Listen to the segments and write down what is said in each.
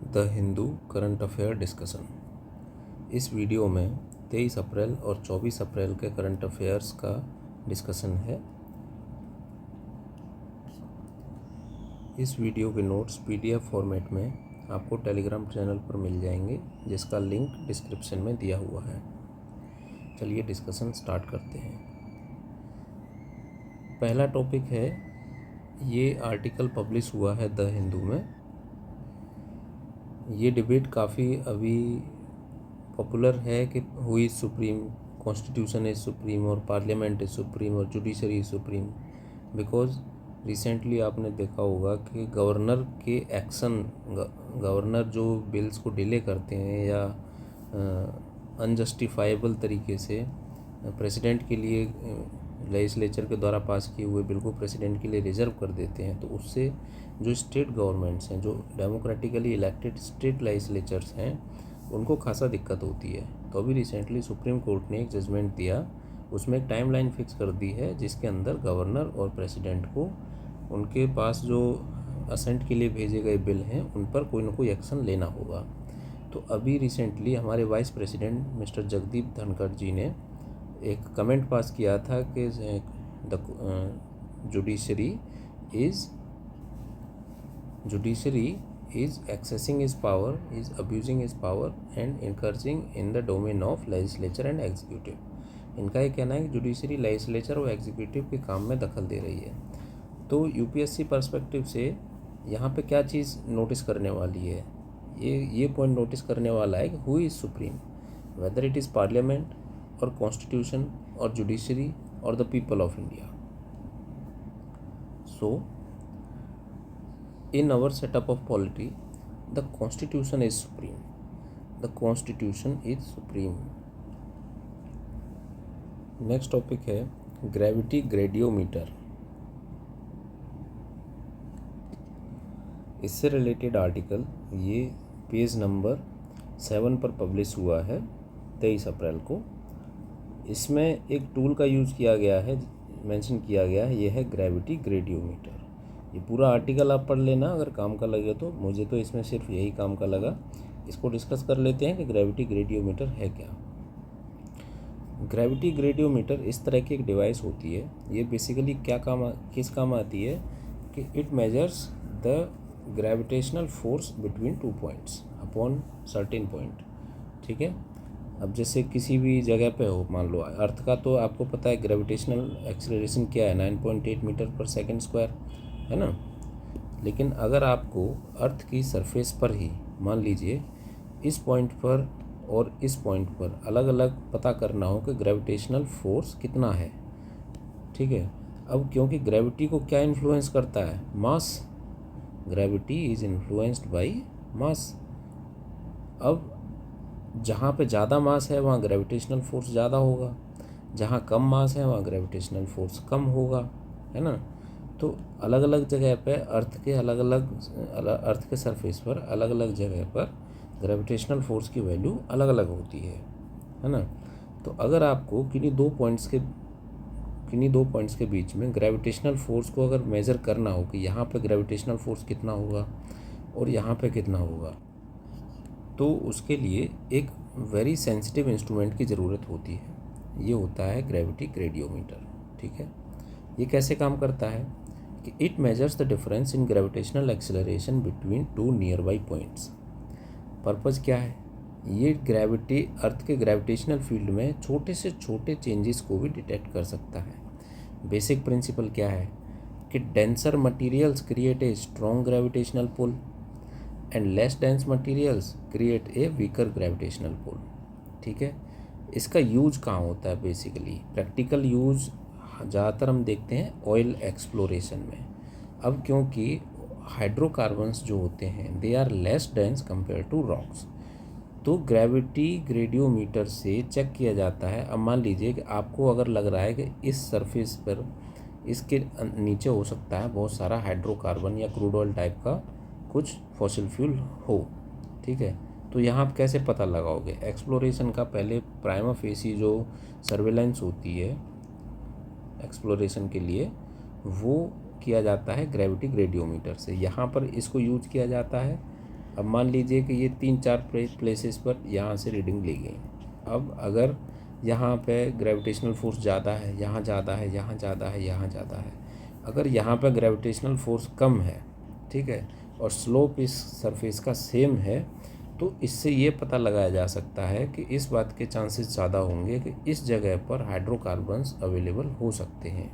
The Hindu current affair discussion. इस video में 23 अप्रैल और 24 अप्रैल के करंट अफेयर्स का डिस्कशन है। इस वीडियो के नोट्स PDF फॉर्मेट में आपको टेलीग्राम चैनल पर मिल जाएंगे, जिसका लिंक डिस्क्रिप्शन में दिया हुआ है। चलिए डिस्कशन स्टार्ट करते हैं। पहला टॉपिक है, ये आर्टिकल पब्लिश हुआ है द हिंदू में। ये डिबेट काफ़ी अभी पॉपुलर है कि who is supreme, constitution is supreme और पार्लियामेंट इज़ सुप्रीम और judiciary is supreme. Because recently आपने देखा होगा कि गवर्नर के एक्शन, गवर्नर जो बिल्स को डिले करते हैं या अनजस्टिफाइबल तरीके से प्रेसिडेंट के लिए लेजिस्लेचर के द्वारा पास किए हुए बिल को प्रेसिडेंट के लिए रिजर्व कर देते हैं, तो उससे जो स्टेट गवर्नमेंट्स हैं, जो डेमोक्रेटिकली इलेक्टेड स्टेट लेजिस्लेचर्स हैं, उनको खासा दिक्कत होती है। तो अभी रिसेंटली सुप्रीम कोर्ट ने एक जजमेंट दिया, उसमें एक टाइमलाइन फिक्स कर दी है जिसके अंदर गवर्नर और प्रेसिडेंट को उनके पास जो असेंट के लिए भेजे गए बिल हैं उन पर कोई ना कोई एक्शन लेना होगा। तो अभी रिसेंटली हमारे vice president mister Jagdeep Dhankhar ji ने एक कमेंट पास किया था कि the judiciary is accessing his power, is abusing his power and encouraging in the domain of legislature and executive। इनका ये कहना है कि जुडिशरी लेजिस्लेचर और एग्जीक्यूटिव के काम में दखल दे रही है। तो यूपीएससी पर्सपेक्टिव से यहाँ पे क्या चीज़ नोटिस करने वाली है, ये पॉइंट नोटिस करने वाला है कि who is supreme, whether it is parliament और कॉन्स्टिट्यूशन और जुडिशरी और the people of India. So in our setup of polity, the constitution is supreme. The constitution is supreme. Next topic है gravity gradiometer। इससे related article ये page number 7 पर publish हुआ है 23 अप्रैल को। इसमें एक टूल का यूज़ किया गया है, मेंशन किया गया है, ये है ग्रेविटी ग्रेडियोमीटर। ये पूरा आर्टिकल आप पढ़ लेना अगर काम का लगे तो, मुझे तो इसमें सिर्फ यही काम का लगा। इसको डिस्कस कर लेते हैं कि ग्रेविटी ग्रेडियोमीटर है क्या। ग्रेविटी ग्रेडियोमीटर इस तरह की एक डिवाइस होती है। ये बेसिकली किस काम आती है कि it measures the gravitational force between 2 points upon certain point. ठीक है, अब जैसे किसी भी जगह पे हो, मान लो अर्थ का, तो आपको पता है ग्रेविटेशनल एक्सेलरेशन क्या है, 9.8 मीटर पर सेकेंड स्क्वायर है ना। लेकिन अगर आपको अर्थ की सरफेस पर ही, मान लीजिए इस पॉइंट पर और इस पॉइंट पर अलग अलग पता करना हो कि ग्रेविटेशनल फोर्स कितना है, ठीक है। अब क्योंकि ग्रेविटी को क्या इन्फ्लुएंस करता है, mass. Gravity is influenced by mass. अब जहाँ पे ज़्यादा मास है वहाँ ग्रेविटेशनल फोर्स ज़्यादा होगा, जहाँ कम मास है वहाँ ग्रेविटेशनल फोर्स कम होगा, है ना। तो अलग अलग जगह पे अर्थ के सरफेस पर अलग अलग जगह पर ग्रेविटेशनल फोर्स की वैल्यू अलग अलग होती है ना। तो अगर आपको किन्हीं दो पॉइंट्स के बीच में ग्रेविटेशनल फोर्स को अगर मेज़र करना हो कि यहाँ पे ग्रेविटेशनल फोर्स कितना होगा और यहाँ पे कितना होगा, तो उसके लिए एक वेरी सेंसिटिव इंस्ट्रूमेंट की ज़रूरत होती है। ये होता है ग्रेविटी ग्रेडियोमीटर। ठीक है, ये कैसे काम करता है कि it measures the difference in gravitational acceleration between 2 near by points. Purpose क्या है, ये अर्थ के ग्रेविटेशनल फील्ड में छोटे से छोटे चेंजेस को भी डिटेक्ट कर सकता है। बेसिक प्रिंसिपल क्या है कि denser materials create a strong gravitational pull and less dense materials create a weaker gravitational pull. ठीक है, इसका यूज कहाँ होता है, बेसिकली प्रैक्टिकल यूज ज़्यादातर हम देखते हैं ऑयल एक्सप्लोरेशन में। अब क्योंकि हाइड्रोकार्बन्स जो होते हैं they are less dense compare to rocks, तो ग्रेविटी ग्रेडियोमीटर से चेक किया जाता है। अब मान लीजिए कि आपको अगर लग रहा है कि इस सरफेस पर, इसके नीचे हो सकता है बहुत सारा हाइड्रोकार्बन या क्रूड ऑयल टाइप का कुछ फॉसिल फ्यूल हो, ठीक है। तो यहाँ आप कैसे पता लगाओगे, एक्सप्लोरेशन का पहले प्राइमा फेसी जो सर्वेलेंस होती है एक्सप्लोरेशन के लिए, वो किया जाता है ग्रेविटी ग्रेडियोमीटर से। यहाँ पर इसको यूज किया जाता है अब मान लीजिए कि ये 3-4 प्लेसेस पर यहाँ से रीडिंग ली गई। अब अगर यहाँ पे ग्रेविटेशनल फोर्स ज़्यादा है, यहाँ ज़्यादा है, यहाँ ज़्यादा है, यहाँ ज़्यादा है, अगर यहाँ पे ग्रेविटेशनल फोर्स कम है, ठीक है, और स्लोप इस सरफेस का सेम है, तो इससे ये पता लगाया जा सकता है कि इस बात के चांसेस ज़्यादा होंगे कि इस जगह पर हाइड्रोकार्बन्स अवेलेबल हो सकते हैं।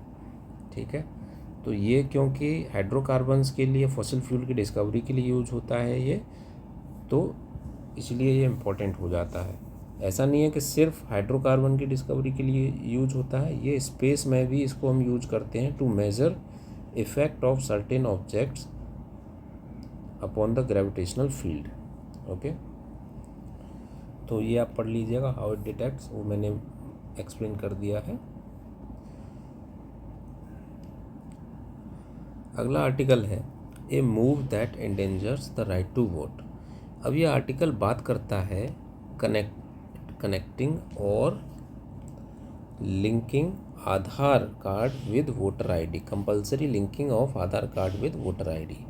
ठीक है, तो ये क्योंकि हाइड्रोकार्बन्स के लिए फॉसिल फ्यूल की डिस्कवरी के लिए यूज होता है ये, तो इसलिए ये इम्पोर्टेंट हो जाता है। ऐसा नहीं है कि सिर्फ हाइड्रोकार्बन की डिस्कवरी के लिए यूज होता है, ये स्पेस में भी इसको हम यूज करते हैं to measure effect of certain objects upon the gravitational field. Okay, तो ये आप पढ़ लीजिएगा, हाउ इट डिटेक्ट्स, वो मैंने एक्सप्लेन कर दिया है। अगला आर्टिकल है a move that endangers the right to vote. अब ये आर्टिकल बात करता है कनेक्टिंग और linking Aadhaar card with voter ID, compulsory linking of Aadhaar card with voter ID.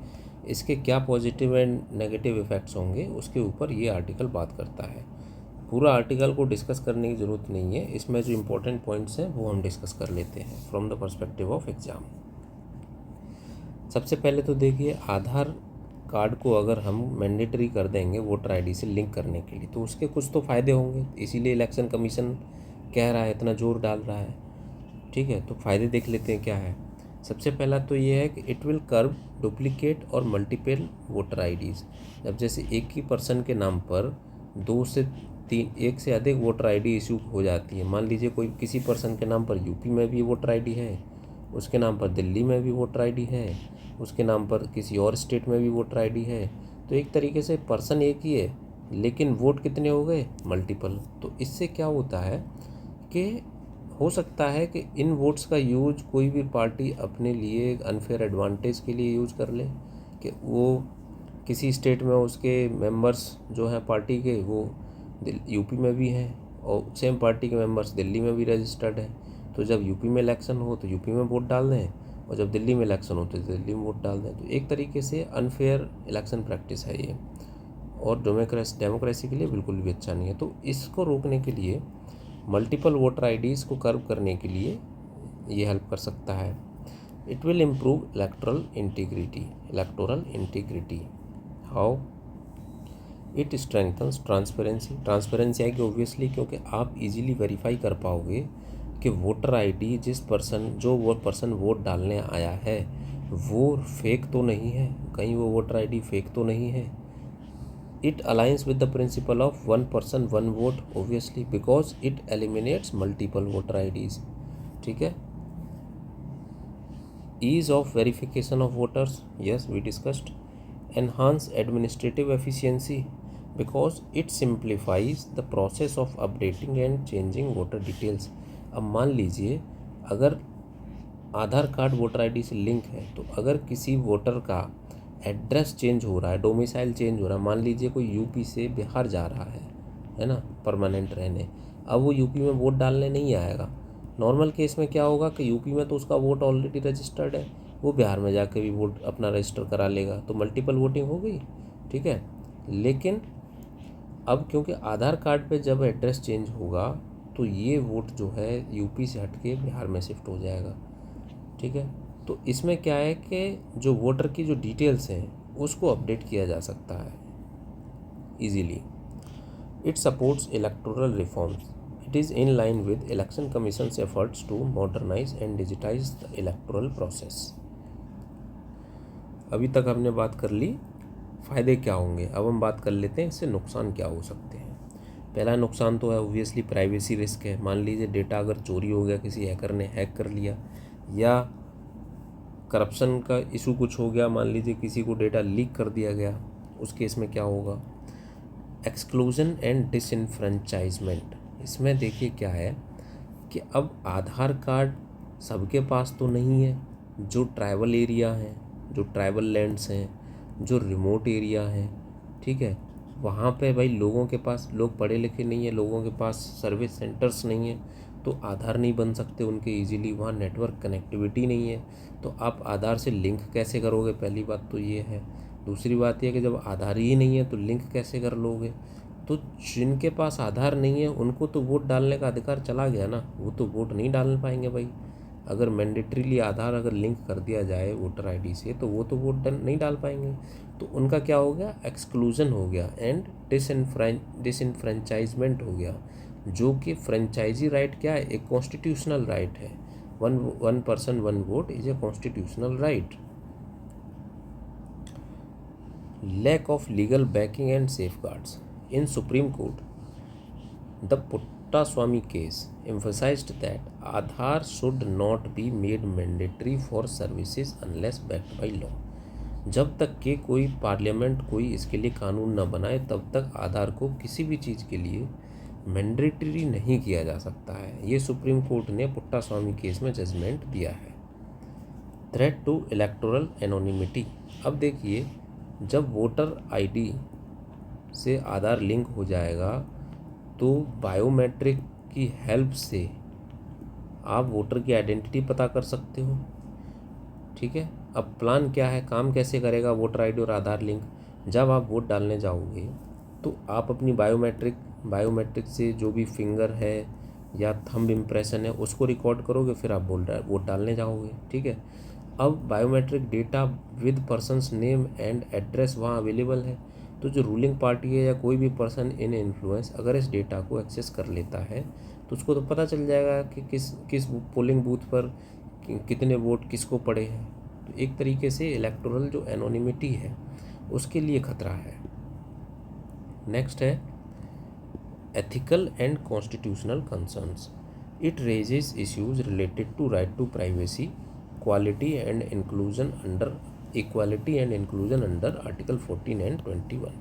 इसके क्या पॉजिटिव एंड नेगेटिव इफ़ेक्ट्स होंगे उसके ऊपर ये आर्टिकल बात करता है। पूरा आर्टिकल को डिस्कस करने की ज़रूरत नहीं है, इसमें जो इम्पोर्टेंट पॉइंट्स हैं वो हम डिस्कस कर लेते हैं from the perspective of exam. सबसे पहले तो देखिए, आधार कार्ड को अगर हम मैंडेटरी कर देंगे वोटर आईडी से लिंक करने के लिए, तो उसके कुछ तो फ़ायदे होंगे, इसीलिए इलेक्शन कमीशन कह रहा है, इतना जोर डाल रहा है। ठीक है, तो फ़ायदे देख लेते हैं क्या है। सबसे पहला तो ये है कि इट विल कर्ब डुप्लीकेट और मल्टीपल वोटर आईडीज़। जब जैसे एक ही पर्सन के नाम पर 2 से 3, एक से अधिक वोटर आईडी इशू हो जाती है। मान लीजिए कोई किसी पर्सन के नाम पर यूपी में भी वोटर आईडी है, उसके नाम पर दिल्ली में भी वोटर आईडी है, उसके नाम पर किसी और स्टेट में भी वोटर आईडी है, तो एक तरीके से पर्सन एक ही है लेकिन वोट कितने हो गए, मल्टीपल। तो इससे क्या होता है कि हो सकता है कि इन वोट्स का यूज कोई भी पार्टी अपने लिए एक अनफेयर एडवांटेज के लिए यूज कर ले, कि वो किसी स्टेट में उसके मेंबर्स जो हैं पार्टी के वो यूपी में भी हैं और सेम पार्टी के मेंबर्स दिल्ली में भी रजिस्टर्ड हैं, तो जब यूपी में इलेक्शन हो तो यूपी में वोट डाल दें और जब दिल्ली में इलेक्शन हो तो दिल्ली में वोट डाल दें। तो एक तरीके से अनफेयर इलेक्शन प्रैक्टिस है ये, और डेमोक्रेसी के लिए बिल्कुल भी अच्छा नहीं है। तो इसको रोकने के लिए, मल्टीपल वोटर आईडीज़ को कर्व करने के लिए ये हेल्प कर सकता है। It will improve electoral integrity. How? It strengthens transparency आएगी ऑब्वियसली, क्योंकि आप इजीली वेरीफाई कर पाओगे कि वोटर आईडी जो वो पर्सन वोट डालने आया है वो फेक तो नहीं है, कहीं वो वोटर आईडी फेक तो नहीं है। It aligns with the principle of 1 person 1 vote obviously, because it eliminates multiple voter IDs. ठीक है। Ease of verification of voters, yes we discussed. Enhance administrative efficiency because it simplifies the process of updating and changing voter details. अब मान लीजिए अगर Aadhaar card voter ID से link है, तो अगर किसी वोटर का एड्रेस चेंज हो रहा है, डोमिसाइल चेंज हो रहा है, मान लीजिए कोई यूपी से बिहार जा रहा है ना, परमानेंट रहने, अब वो यूपी में वोट डालने नहीं आएगा। नॉर्मल केस में क्या होगा कि यूपी में तो उसका वोट ऑलरेडी रजिस्टर्ड है, वो बिहार में जाके भी वोट अपना रजिस्टर करा लेगा, तो मल्टीपल वोटिंग हो गई। ठीक है, लेकिन अब क्योंकि आधार कार्ड पे जब एड्रेस चेंज होगा तो ये वोट जो है यूपी से हट के बिहार में शिफ्ट हो जाएगा। ठीक है, तो इसमें क्या है कि जो वोटर की जो डिटेल्स हैं उसको अपडेट किया जा सकता है easily. It supports electoral reforms. It is in line with election commission's efforts to modernise and digitise the electoral process. अभी तक हमने बात कर ली फ़ायदे क्या होंगे, अब हम बात कर लेते हैं इससे नुकसान क्या हो सकते हैं। पहला नुकसान तो है ऑब्वियसली प्राइवेसी रिस्क है। मान लीजिए डेटा अगर चोरी हो गया, किसी हैकर ने हैक कर लिया, या करप्शन का इशू कुछ हो गया, मान लीजिए किसी को डेटा लीक कर दिया गया, उस केस में क्या होगा। एक्सक्लूजन एंड डिसइनफ्रेंचाइजमेंट, इसमें देखिए क्या है कि अब आधार कार्ड सबके पास तो नहीं है। जो ट्राइबल एरिया हैं, जो ट्राइबल लैंड्स हैं, जो रिमोट एरिया हैं, ठीक है, वहाँ पे भाई लोगों के पास, लोग पढ़े लिखे नहीं है, लोगों के पास सर्विस सेंटर्स नहीं है, तो आधार नहीं बन सकते उनके इजीली, वहाँ नेटवर्क कनेक्टिविटी नहीं है, तो आप आधार से लिंक कैसे करोगे, पहली बात तो ये है। दूसरी बात यह कि जब आधार ही नहीं है तो लिंक कैसे कर लोगे। तो जिनके पास आधार नहीं है उनको तो वोट डालने का अधिकार चला गया ना, वो तो वोट नहीं डाल पाएंगे भाई। अगर मैंडेटरीली आधार अगर लिंक कर दिया जाए वोटर आईडी से तो वो तो वोट नहीं डाल पाएंगे। तो उनका क्या हो गया, एक्सक्लूजन हो गया एंड डिसइनफ्रेंचाइजमेंट हो गया, जो कि फ्रेंचाइजी राइट क्या है, एक कॉन्स्टिट्यूशनल राइट है। One person one vote is a constitutional right. Lack of legal backing and safeguards. In Supreme Court, the Puttaswamy case emphasized that Aadhaar should not be made mandatory for services unless backed by law. जब तक कि कोई parliament कोई इसके लिए कानून न बनाए तब तक आधार को किसी भी चीज़ के लिए मैंडेटरी नहीं किया जा सकता है। ये सुप्रीम कोर्ट ने पुट्टास्वामी केस में जजमेंट दिया है। Threat to electoral anonymity. अब देखिए, जब वोटर आईडी से आधार लिंक हो जाएगा तो बायोमेट्रिक की हेल्प से आप वोटर की आइडेंटिटी पता कर सकते हो। ठीक है, अब प्लान क्या है, काम कैसे करेगा वोटर आईडी और आधार लिंक। जब आप वोट डालने जाओगे तो आप अपनी बायोमेट्रिक से जो भी फिंगर है या थंब इम्प्रेशन है उसको रिकॉर्ड करोगे, फिर आप वोट डालने जाओगे। ठीक है, अब biometric data with persons name and address वहाँ अवेलेबल है, तो जो रूलिंग पार्टी है या कोई भी पर्सन इन इन्फ्लुएंस अगर इस डेटा को एक्सेस कर लेता है तो उसको तो पता चल जाएगा कि किस पोलिंग बूथ पर कितने वोट किसको पड़े हैं। तो एक तरीके से इलेक्टोरल जो एनोनिमिटी है उसके लिए खतरा है। नेक्स्ट है ethical and constitutional concerns. It raises issues related to right to privacy, equality and inclusion under article 14 and 21।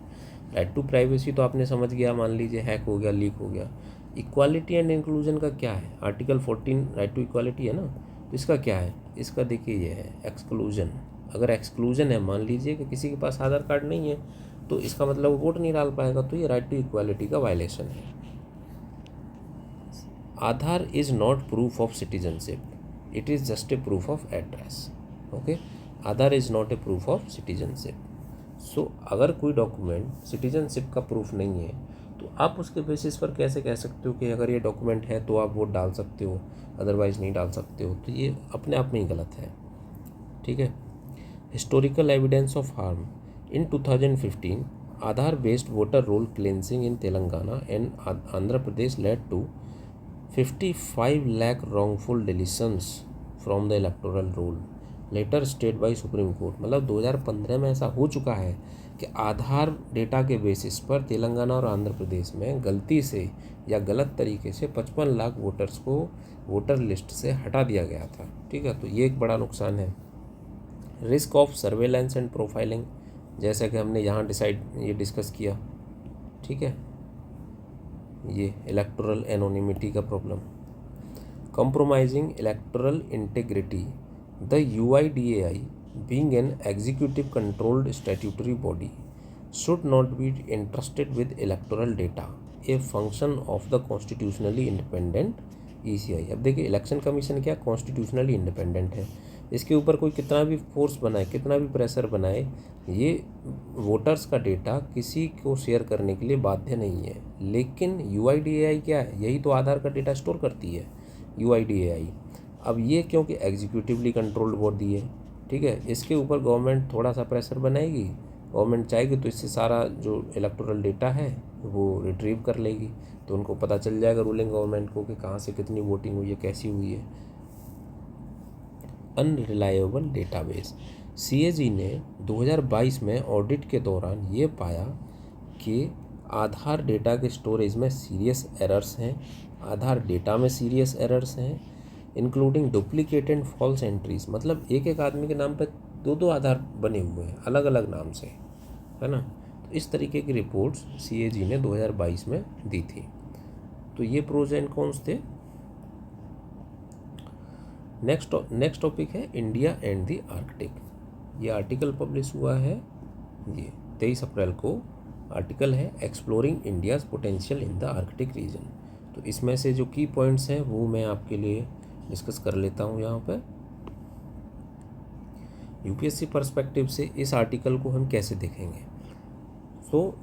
Right to privacy तो आपने समझ गया, मान लीजिए हैक हो गया, लीक हो गया। इक्वालिटी एंड इंक्लूजन का क्या है, आर्टिकल 14 राइट टू इक्वालिटी है ना, तो इसका क्या है, इसका देखिए ये है एक्सक्लूजन। अगर एक्सक्लूजन है, मान लीजिए कि किसी के पास आधार कार्ड नहीं है तो इसका मतलब वो वोट नहीं डाल पाएगा, तो ये राइट टू इक्वालिटी का वायलेशन है। Aadhaar is not proof of citizenship, it is just a proof of address. Okay, Aadhaar is not a proof of citizenship. So अगर कोई डॉक्यूमेंट सिटीजनशिप का प्रूफ नहीं है तो आप उसके बेसिस पर कैसे कह सकते हो कि अगर ये डॉक्यूमेंट है तो आप वोट डाल सकते हो, अदरवाइज़ नहीं डाल सकते हो। तो ये अपने आप में ही गलत है। ठीक है, historical evidence of harm. In 2015 Aadhaar based voter roll cleansing in Telangana and Andhra Pradesh led to 55 lakh wrongful deletions from the electoral roll later state by Supreme Court. मतलब 2015 में ऐसा हो चुका है कि आधार डेटा के बेसिस पर तेलंगाना और आंध्र प्रदेश में गलती से या गलत तरीके से 55 लाख वोटर्स को वोटर लिस्ट से हटा दिया गया था। ठीक है, तो ये एक बड़ा नुकसान है। Risk of surveillance and profiling, जैसा कि हमने यहाँ ये डिस्कस किया। ठीक है, ये इलेक्टोरल एनोनिमिटी का problem. Compromising electoral integrity. The UIDAI, being an executive controlled statutory body, should not be entrusted with electoral data, a function of the constitutionally independent ECI। अब देखिए, इलेक्शन कमीशन क्या constitutionally independent है, इसके ऊपर कोई कितना भी फोर्स बनाए, कितना भी प्रेशर बनाए, ये वोटर्स का डेटा किसी को शेयर करने के लिए बाध्य नहीं है। लेकिन UIDAI क्या है, यही तो आधार का डेटा स्टोर करती है, UIDAI। अब ये क्योंकि एग्जीक्यूटिवली कंट्रोल्ड बॉडी है, ठीक है, इसके ऊपर गवर्नमेंट थोड़ा सा प्रेशर बनाएगी, गवर्नमेंट चाहेगी तो इससे सारा जो इलेक्टोरल डेटा है वो रिट्रीव कर लेगी, तो उनको पता चल जाएगा रूलिंग गवर्नमेंट को कि कहाँ से कितनी वोटिंग हुई है, कैसी हुई है। Unreliable database. CAG ने 2022 में ऑडिट के दौरान ये पाया कि आधार डेटा के स्टोरेज में सीरियस एरर्स हैं, आधार डेटा में सीरियस एरर्स हैं, including duplicate and false entries. मतलब एक आदमी के नाम पर दो आधार बने हुए हैं अलग अलग नाम से, है ना। तो इस तरीके की रिपोर्ट्स CAG ने 2022 में दी थी। तो ये प्रोज एंड कॉन्स थे। नेक्स्ट टॉपिक है इंडिया एंड द आर्कटिक। ये आर्टिकल पब्लिश हुआ है, ये 23 अप्रैल को आर्टिकल है, exploring India's potential in the Arctic reason. तो इसमें से जो की पॉइंट्स हैं वो मैं आपके लिए डिस्कस कर लेता हूँ यहाँ पर। यूपीएससी पर्सपेक्टिव से इस आर्टिकल को हम कैसे देखेंगे? सो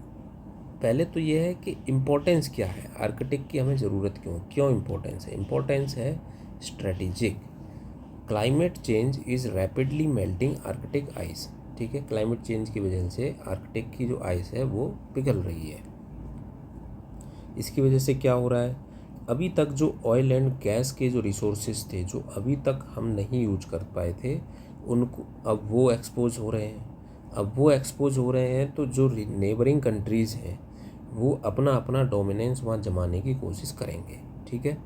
पहले तो ये है कि इम्पोर्टेंस क्या है, आर्कटिक की हमें ज़रूरत क्यों इम्पोर्टेंस है? इम्पोर्टेंस है strategic. Climate change is rapidly melting Arctic ice. ठीक है, क्लाइमेट चेंज की वजह से आर्कटिक की जो आइस है वो पिघल रही है। इसकी वजह से क्या हो रहा है, अभी तक जो ऑयल एंड गैस के जो रिसोर्सेज थे, जो अभी तक हम नहीं यूज कर पाए थे, उनको अब वो एक्सपोज हो रहे हैं। अब वो एक्सपोज हो रहे हैं तो जो नेबरिंग कंट्रीज़ हैं वो अपना अपना डोमिनेंस वहाँ जमाने की कोशिश करेंगे। ठीक है,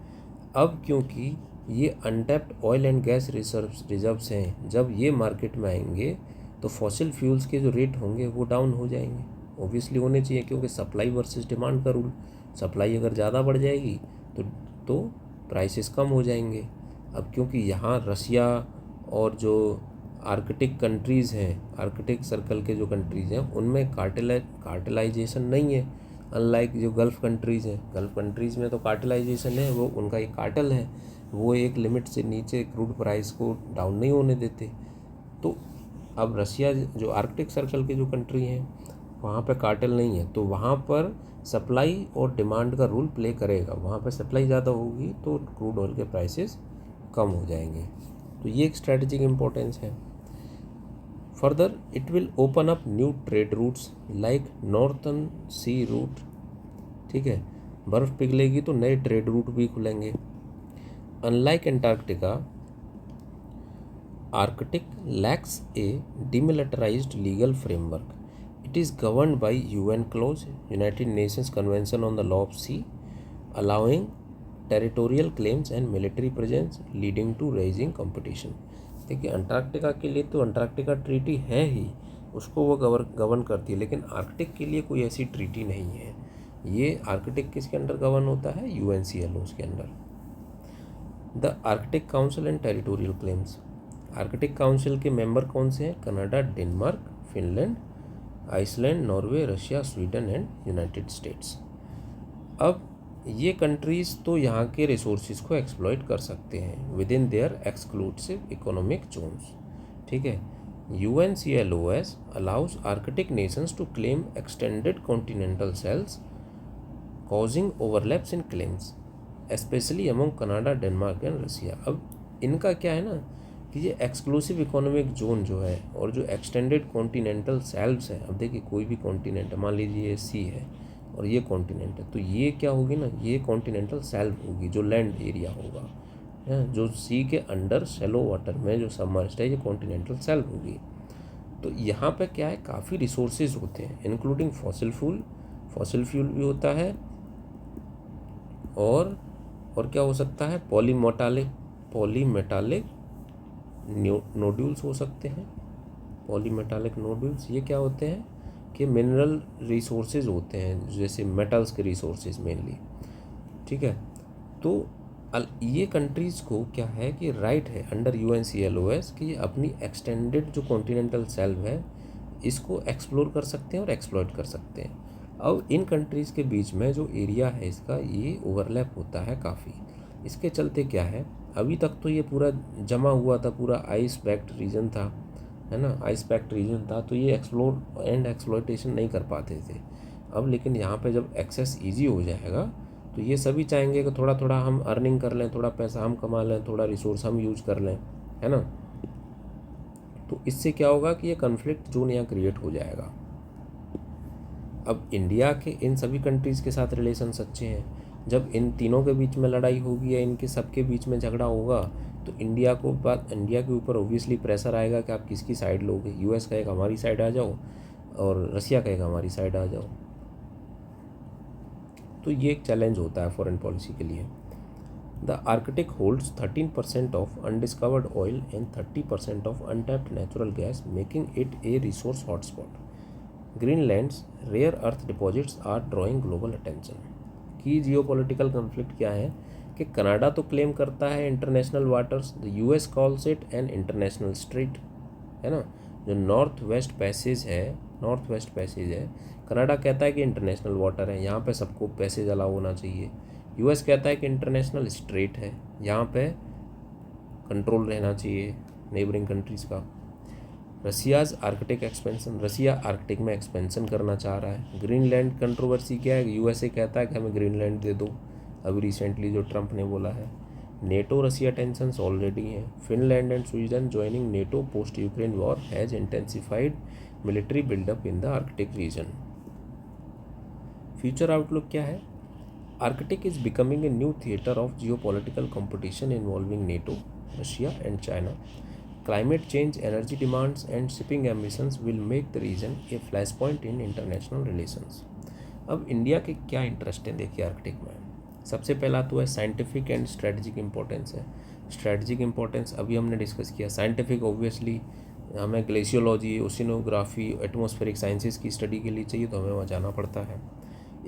अब क्योंकि ये untapped oil and gas reserves हैं, जब ये मार्केट में आएंगे तो फॉसिल फ्यूल्स के जो रेट होंगे वो डाउन हो जाएंगे। ऑब्वियसली होने चाहिए, क्योंकि सप्लाई वर्सेस डिमांड का रूल, सप्लाई अगर ज़्यादा बढ़ जाएगी तो प्राइसेस कम हो जाएंगे। अब क्योंकि यहाँ रसिया और जो आर्कटिक कंट्रीज़ हैं, आर्कटिक सर्कल के जो कंट्रीज़ हैं, उनमें कार्टेलाइजेशन नहीं है, अनलाइक जो गल्फ़ कंट्रीज़ हैं। गल्फ़ कंट्रीज़ में तो कार्टेलाइजेशन है, वो उनका एक कार्टेल है, वो एक लिमिट से नीचे क्रूड प्राइस को डाउन नहीं होने देते। तो अब रसिया जो आर्कटिक सर्कल के जो कंट्री हैं वहाँ पे कार्टेल नहीं है, तो वहाँ पर सप्लाई और डिमांड का रूल प्ले करेगा। वहाँ पे सप्लाई ज़्यादा होगी तो क्रूड ऑयल के प्राइसेस कम हो जाएंगे। तो ये एक स्ट्रेटेजिक इम्पोर्टेंस है। Further it will open up new trade routes like northern sea route. ठीक है, बर्फ़ पिघलेगी तो नए ट्रेड रूट भी खुलेंगे। Unlike Antarctica, Arctic lacks a demilitarized legal framework. It is governed by UN clause, United Nations Convention on the Law of Sea, allowing territorial claims and military presence leading to rising competition. देखिए, Antarctica के लिए तो Antarctica treaty है ही, उसको वो govern करती है, लेकिन आर्कटिक के लिए कोई ऐसी ट्रीटी नहीं है। ये आर्कटिक किसके अंडर गवर्न होता है? UNCLOS के under. The Arctic Council and territorial claims. Arctic Council के मेंबर कौन से हैं? Canada, Denmark, Finland, Iceland, Norway, Russia, Sweden and United States. अब ये कंट्रीज़ तो यहाँ के रिसोर्सेज को एक्सप्लॉइट कर सकते हैं within their exclusive economic zones. ठीक है, UNCLOS allows Arctic nations to claim extended continental shelves causing overlaps in claims especially among Canada, Denmark and Russia. अब इनका क्या है ना कि ये एक्सक्लूसिव इकोनॉमिक जोन जो है और जो एक्सटेंडेड कॉन्टिनेंटल सेल्व्स है, अब देखिए कोई भी कॉन्टिनेंट, मान लीजिए ये सी है और ये कॉन्टिनेंट है, तो ये क्या होगी ना, ये कॉन्टिनेंटल सेल्व होगी जो लैंड एरिया होगा, जो सी के अंडर शैलो वाटर में जो सबमर्ज्ड है, ये कॉन्टिनेंटल सेल्व होगी। तो यहाँ पे क्या है, काफ़ी रिसोर्सेज होते हैं इंक्लूडिंग फॉसिल फ्यूल भी होता है, और क्या हो सकता है, पॉलीमेटालिक नोड्यूल्स हो सकते हैं। पॉलीमेटालिक नोड्यूल्स ये क्या होते हैं कि मिनरल रिसोर्सेज होते हैं, जैसे मेटल्स के रिसोर्सेज मेनली। ठीक है, तो ये कंट्रीज़ को क्या है कि राइट है अंडर UNCLOS कि ये अपनी एक्सटेंडेड जो कॉन्टिनेंटल सेल्व है इसको एक्सप्लोर कर सकते हैं और एक्सप्लॉइट कर सकते हैं। अब इन कंट्रीज़ के बीच में जो एरिया है इसका, ये ओवरलैप होता है काफ़ी। इसके चलते क्या है, अभी तक तो ये पूरा जमा हुआ था, पूरा आइस पैक्ड रीजन था, है ना, आइस पैक्ड रीजन था, तो ये एक्सप्लोर एंड एक्सप्लॉइटेशन नहीं कर पाते थे। अब लेकिन यहाँ पे जब एक्सेस ईजी हो जाएगा तो ये सभी चाहेंगे कि थोड़ा थोड़ा हम अर्निंग कर लें, थोड़ा पैसा हम कमा लें, थोड़ा रिसोर्स हम यूज कर लें, है ना। तो इससे क्या होगा कि ये कन्फ्लिक्ट जोन यहाँ क्रिएट हो जाएगा। अब इंडिया के इन सभी कंट्रीज़ के साथ रिलेशन अच्छे हैं, जब इन तीनों के बीच में लड़ाई होगी या इनके सबके बीच में झगड़ा होगा तो इंडिया के ऊपर ओब्वियसली प्रेशर आएगा कि आप किसकी साइड लोगे। US कहेगा हमारी साइड आ जाओ और रसिया कहेगा हमारी साइड आ जाओ। तो ये एक चैलेंज होता है फॉरेन पॉलिसी के लिए। The Arctic holds 13% of undiscovered oil and 30% of untapped natural gas, making it a resource hotspot. Greenland's rare earth deposits are drawing global attention. Key geopolitical conflict क्या है कि कनाडा तो claim करता है international waters, the US calls it an international strait, है ना। जो north west passage है, कनाडा कहता है कि इंटरनेशनल वाटर है, यहाँ पे सबको पैसेज अलाउ होना चाहिए। US कहता है कि इंटरनेशनल स्ट्रेट है, यहाँ पे कंट्रोल रहना चाहिए नेबरिंग कंट्रीज़ का। रसियाज आर्कटिक एक्सपेंशन, रसिया आर्कटिक में एक्सपेंशन करना चाह रहा है। ग्रीनलैंड कंट्रोवर्सी क्या है, यूएसए कहता है कि हमें ग्रीनलैंड दे दो, अभी रिसेंटली जो ट्रंप ने बोला है। नेटो रसिया टेंशंस ऑलरेडी हैं। Finland and Sweden joining NATO post Ukraine war has intensified military buildup in the Arctic region. Future outlook क्या है, Arctic is becoming a new theatre of geopolitical competition involving NATO, Russia and China. Climate change, energy demands and shipping ambitions will make the region a flashpoint in international relations। अब India के क्या interest हैं देखिए Arctic में। सबसे पहला तो है साइंटिफिक एंड स्ट्रेटजिक इंपॉर्टेंस है। स्ट्रेटजिक इंपॉर्टेंस अभी हमने डिस्कस किया। साइंटिफिक ऑब्वियसली हमें ग्लेशियोलॉजी, ओशिनोग्राफी, एटमॉस्फेरिक साइंसेज की स्टडी के लिए चाहिए तो हमें वहाँ जाना पड़ता है।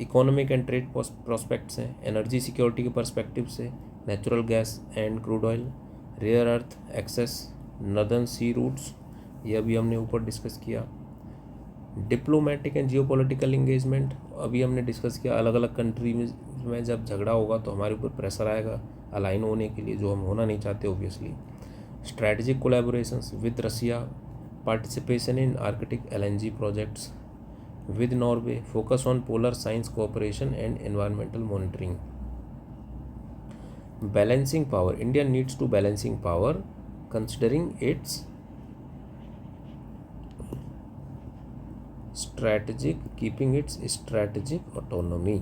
इकोनॉमिक एंड ट्रेड प्रॉस्पेक्ट्स हैं। एनर्जी सिक्योरिटी के पर्सपेक्टिव से natural gas and crude oil, rare earth access, northern sea routes, ये अभी हमने ऊपर डिस्कस किया। डिप्लोमेटिक एंड जियोपॉलिटिकल इंगेजमेंट अभी हमने डिस्कस किया। अलग अलग कंट्री में जब झगड़ा होगा तो हमारे ऊपर प्रेशर आएगा अलाइन होने के लिए, जो हम होना नहीं चाहते obviously. Strategic collaborations with Russia, participation in Arctic LNG projects with Norway, focus on polar science cooperation and environmental monitoring. Balancing power, India needs to balancing power considering its strategic, keeping its strategic autonomy।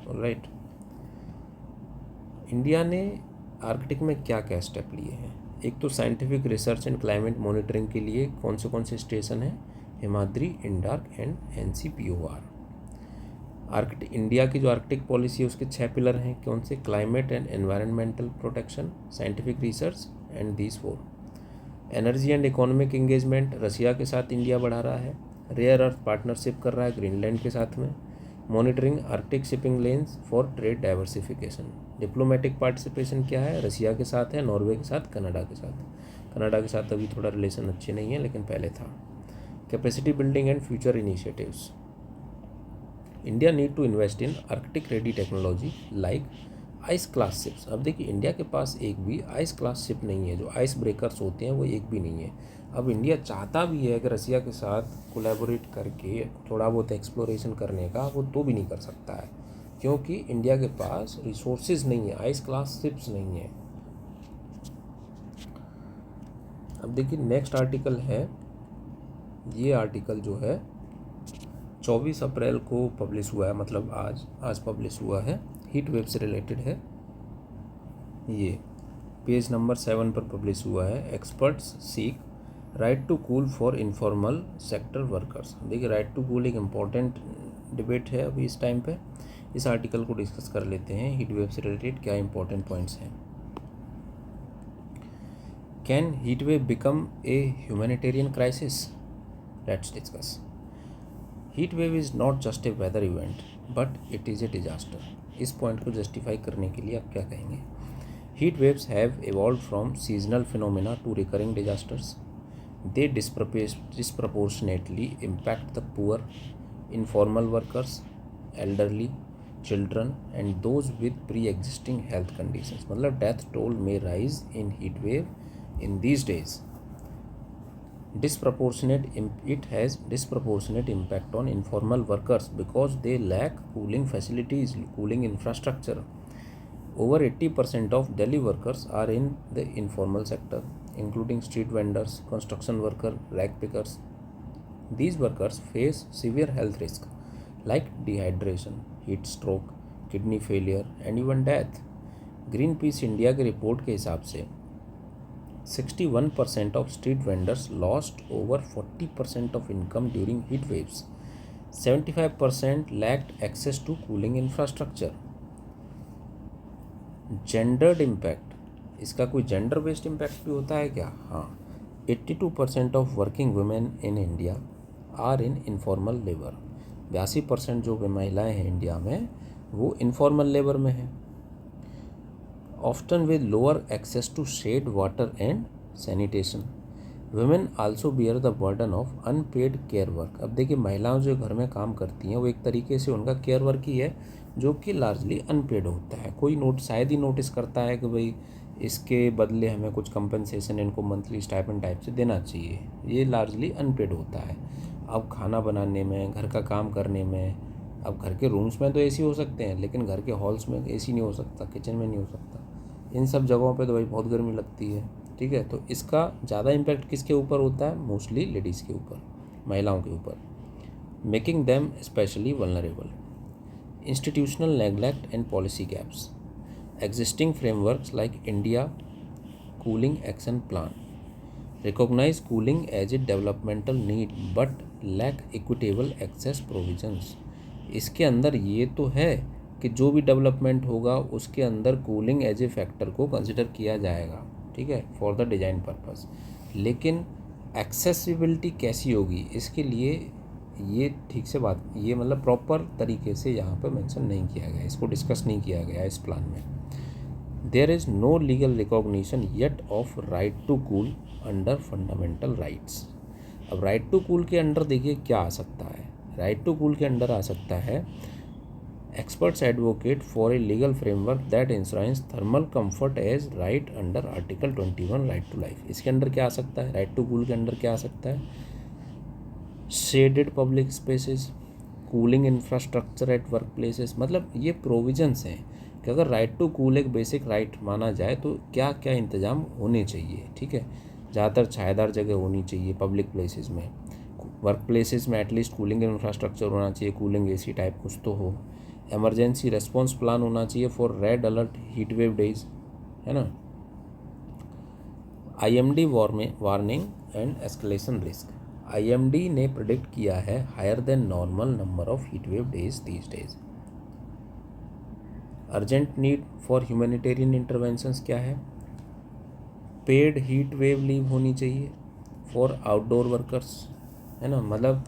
Alright, India ने Arctic में क्या क्या step लिए हैं। एक तो scientific research and climate monitoring के लिए कौन से स्टेशन हैं, Himadri, IndArc and NCPOR। Arctic India की जो आर्कटिक पॉलिसी है उसके 6 पिलर हैं, कौन से, climate and environmental protection, scientific research and these 4। Energy and economic engagement, Russia के साथ इंडिया बढ़ा रहा है। रेयर अर्थ पार्टनरशिप कर रहा है ग्रीनलैंड के साथ में। Monitoring Arctic shipping lens for trade diversification. Diplomatic participation क्या है, रसिया के साथ है, नॉर्वे के साथ, कनाडा के साथ। कनाडा के साथ अभी थोड़ा रिलेशन अच्छे नहीं है लेकिन पहले था। Capacity building and future initiatives, India need to invest in Arctic ready technology like ice class ships. अब देखिए इंडिया के पास एक भी आइस क्लास शिप नहीं है, जो आइस ब्रेकर्स होते हैं वो एक भी नहीं है। अब इंडिया चाहता भी है कि रसिया के साथ कोलैबोरेट करके थोड़ा बहुत एक्सप्लोरेशन करने का, वो तो भी नहीं कर सकता है क्योंकि इंडिया के पास रिसोर्सेज नहीं है, आइस क्लास शिप्स नहीं है। अब देखिए नेक्स्ट आर्टिकल है, ये आर्टिकल जो है 24 अप्रैल को पब्लिश हुआ है, मतलब आज पब्लिश हुआ है, हीट वेव से रिलेटेड है। ये पेज नंबर 7 पर पब्लिश हुआ है। Experts seek right to cool for informal sector workers. देखिए राइट टू कूल एक इम्पॉर्टेंट डिबेट है अभी इस टाइम पे। इस आर्टिकल को डिस्कस कर लेते हैं, हीट वेव से रिलेटेड क्या इंपॉर्टेंट पॉइंट्स हैं। Can heat wave become a humanitarian crisis? Let's discuss. Heat wave is not just a weather event but it is a disaster. इस पॉइंट को जस्टिफाई करने के लिए आप क्या कहेंगे? Heat waves have evolve from seasonal phenomena to recurring disasters. They disproportionately impact the poor, informal workers, elderly, children and those with pre existing health conditions. मतलब death toll may rise in heat wave in these days. It has disproportionate impact on informal workers because they lack cooling facilities, cooling infrastructure. Over 80% of Delhi workers are in the informal sector, including street vendors, construction workers, rag pickers. These workers face severe health risks like dehydration, heat stroke, kidney failure and even death. Greenpeace India की report के हिसाब से 61% of street vendors lost over 40% of income during heat waves. 75% lacked access to cooling infrastructure. Gendered impact, इसका कोई gender based impact भी होता है क्या? हाँ, 82% of working women in India are in informal labour. 82% जो महिलाएं हैं इंडिया में वो इनफॉर्मल लेबर में हैं। Often with lower access to shade, water and sanitation. Women also bear the burden of unpaid care work. अब देखिए महिलाएं जो घर में काम करती हैं वो एक तरीके से उनका केयर वर्क ही है जो कि लार्जली अनपेड होता है। कोई शायद ही नोटिस करता है कि भाई इसके बदले हमें कुछ कंपनसेशन इनको मंथली स्टाइपेंड टाइप से देना चाहिए। ये लार्जली अनपेड होता है। अब खाना बनाने में, घर का काम करने में, अब घर के रूम्स में तो एसी हो सकते हैं, लेकिन घर के हॉल्स में एसी नहीं हो सकता, किचन में नहीं हो सकता, इन सब जगहों पे तो भाई बहुत गर्मी लगती है। ठीक है, तो इसका ज़्यादा इम्पैक्ट किसके ऊपर होता है? मोस्टली लेडीज़ के ऊपर, महिलाओं के ऊपर, making them specially vulnerable. Institutional neglect and policy gaps. Existing frameworks like India Cooling Action Plan recognize cooling as a developmental need but lack equitable access provisions। इसके अंदर ये तो है कि जो भी डेवलपमेंट होगा उसके अंदर कूलिंग एज ए फैक्टर को कंसिडर किया जाएगा, ठीक है, फॉर द डिज़ाइन पर्पस, लेकिन एक्सेसिबिलिटी कैसी होगी इसके लिए ये ठीक से बात, ये मतलब प्रॉपर तरीके से यहाँ पर मेंशन नहीं किया गया, इसको डिस्कस नहीं किया गया इस प्लान में। There is no legal recognition yet of right to cool under fundamental rights. अब राइट टू कूल के अंडर देखिए क्या आ सकता है। राइट टू कूल के अंडर आ सकता है experts advocate for a legal framework that insurance thermal comfort as right under article 21 right to life. इसके अंडर क्या आ सकता है? राइट टू कूल के अंडर क्या आ सकता है? Shaded public spaces, cooling infrastructure at work places. मतलब ये प्रोविजंस हैं कि अगर राइट टू कूल एक बेसिक राइट माना जाए तो क्या क्या इंतजाम होने चाहिए। ठीक है, ज़्यादातर छायादार जगह होनी चाहिए पब्लिक प्लेसेस में, वर्क प्लेसेस में एटलीस्ट कूलिंग इंफ्रास्ट्रक्चर होना चाहिए, कूलिंग एसी टाइप कुछ तो हो। इमरजेंसी रेस्पॉन्स प्लान होना चाहिए for red alert heat wave days, है ना। IMD warning and escalation risk. IMD ने प्रिडिक्ट किया है higher than normal number of heat wave days these days. Urgent need for humanitarian interventions क्या है? Paid heat wave leave होनी चाहिए for outdoor workers, है ना। मतलब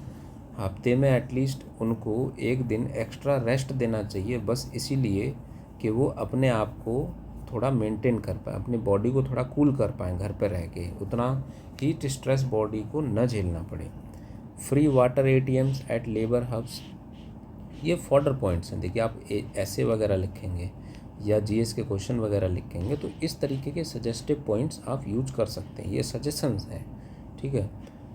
हफ्ते में एटलीस्ट उनको एक दिन एक्स्ट्रा रेस्ट देना चाहिए, बस इसीलिए कि वो अपने आप को थोड़ा मेंटेन कर पाए, अपनी बॉडी को थोड़ा कूल कर पाएँ घर पर रह के, उतना हीट स्ट्रेस बॉडी को न झेलना पड़े। Free water ATMs at labour hubs. ये फॉर्डर पॉइंट्स हैं। देखिए आप ऐसे वगैरह लिखेंगे या GS के क्वेश्चन वगैरह लिखेंगे तो इस तरीके के सजेस्टिव पॉइंट्स आप यूज कर सकते हैं, ये सजेशंस हैं, ठीक है।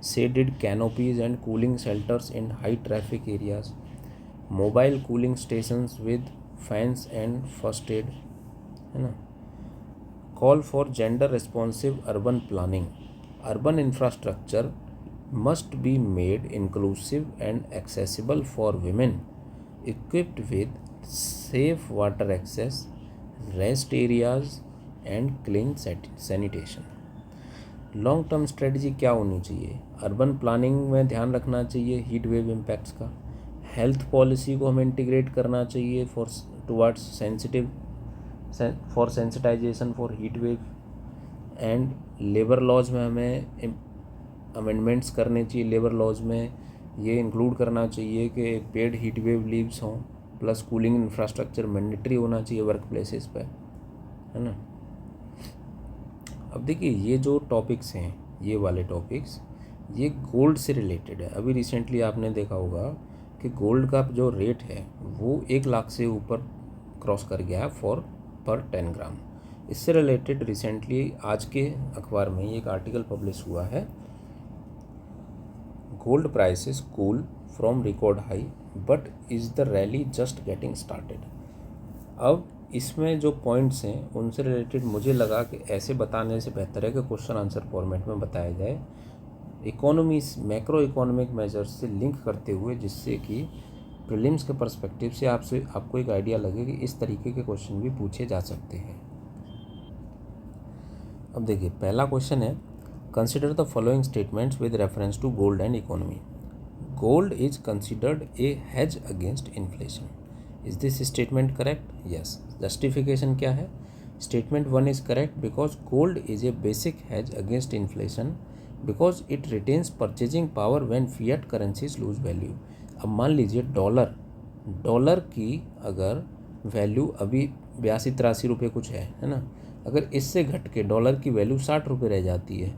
Shaded canopies and cooling shelters in high traffic areas, mobile cooling stations with fans and first aid, है ना। Call for gender responsive urban planning. Urban infrastructure must be made inclusive and accessible for women equipped with safe water access, rest areas and clean sanitation। Long term strategy क्या होनी चाहिए? Urban planning में ध्यान रखना चाहिए heat wave impacts का। Health policy को हमें इंटीग्रेट करना चाहिए towards sensitisation for heat wave. And labour laws में हमें अमेंडमेंट्स करने चाहिए। लेबर लॉज में ये इंक्लूड करना चाहिए कि पेड हीट वेव लीव्स हों, प्लस कूलिंग इंफ्रास्ट्रक्चर मैंडेटरी होना चाहिए वर्क प्लेसेस पे, है ना। अब देखिए ये जो टॉपिक्स हैं, ये वाले टॉपिक्स, ये गोल्ड से रिलेटेड है। अभी रिसेंटली आपने देखा होगा कि गोल्ड का जो रेट है वो 1 लाख से ऊपर क्रॉस कर गया पर 10 ग्राम। इससे रिलेटेड रिसेंटली आज के अखबार में एक आर्टिकल पब्लिश हुआ है, gold prices cool from record high but is the rally just getting started. अब इसमें जो पॉइंट्स हैं उनसे रिलेटेड मुझे लगा कि ऐसे बताने से बेहतर है कि क्वेश्चन आंसर फॉर्मेट में बताया जाए, इकोनॉमीज मैक्रो इकोनॉमिक मेजर्स से लिंक करते हुए, जिससे कि प्रीलिम्स के पर्सपेक्टिव से आपको एक आइडिया लगे कि इस तरीके के क्वेश्चन भी पूछे जा सकते हैं। अब देखिए पहला क्वेश्चन है, consider the following statements with reference to gold and economy. Gold is considered a hedge against inflation. Is this statement correct? Yes. Justification क्या है? Statement 1 is correct because gold is a basic hedge against inflation because it retains purchasing power when fiat currencies lose value. अब मान लीजिए dollar की अगर value अभी 82-83 रुपये कुछ है ना, अगर इससे घट के डॉलर की वैल्यू 60 रुपये रह जाती है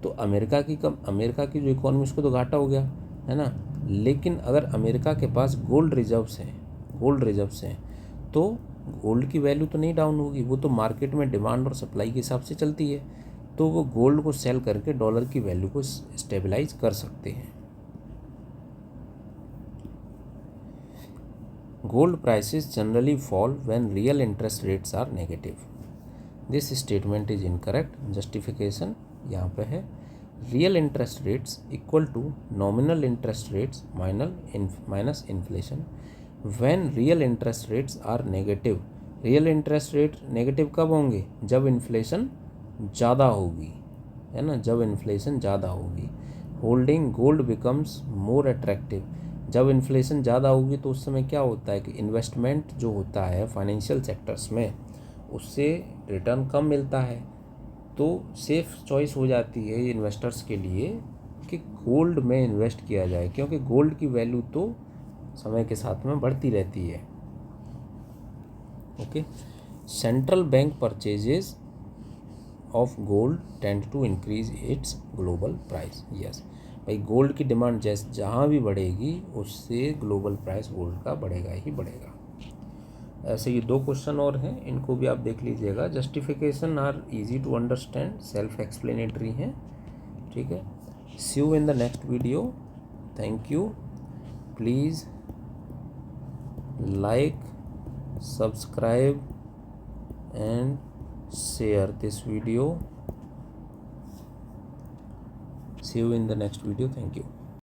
तो अमेरिका की जो इकोनॉमी उसको तो घाटा हो गया, है ना। लेकिन अगर अमेरिका के पास गोल्ड रिजर्व्स हैं तो गोल्ड की वैल्यू तो नहीं डाउन होगी, वो तो मार्केट में डिमांड और सप्लाई के हिसाब से चलती है, तो वो गोल्ड को सेल करके डॉलर की वैल्यू को स्टेबलाइज कर सकते हैं। Gold prices generally fall when real interest rates are negative. This statement is incorrect. Justification यहाँ पे है, real interest rates equal to nominal interest rates minus inflation. When real interest rates are negative, real interest rate negative कब होंगे? जब inflation ज़्यादा होगी, है ना, जब इन्फ्लेशन ज़्यादा होगी। Holding gold becomes more attractive. जब इन्फ्लेशन ज़्यादा होगी तो उस समय क्या होता है कि इन्वेस्टमेंट जो होता है फाइनेंशियल सेक्टर्स में, उससे रिटर्न कम मिलता है, तो सेफ चॉइस हो जाती है इन्वेस्टर्स के लिए कि गोल्ड में इन्वेस्ट किया जाए, क्योंकि गोल्ड की वैल्यू तो समय के साथ में बढ़ती रहती है। Okay, central bank purchases of gold tend to increase its global price. Yes भाई, गोल्ड की डिमांड जैसे जहाँ भी बढ़ेगी उससे ग्लोबल प्राइस गोल्ड का बढ़ेगा ही बढ़ेगा। ऐसे ये 2 क्वेश्चन और हैं, इनको भी आप देख लीजिएगा। Justification are easy to understand, self explanatory हैं, ठीक है। See you in the next video. Thank you. Please like, subscribe and share this video. See you in the next video. Thank you.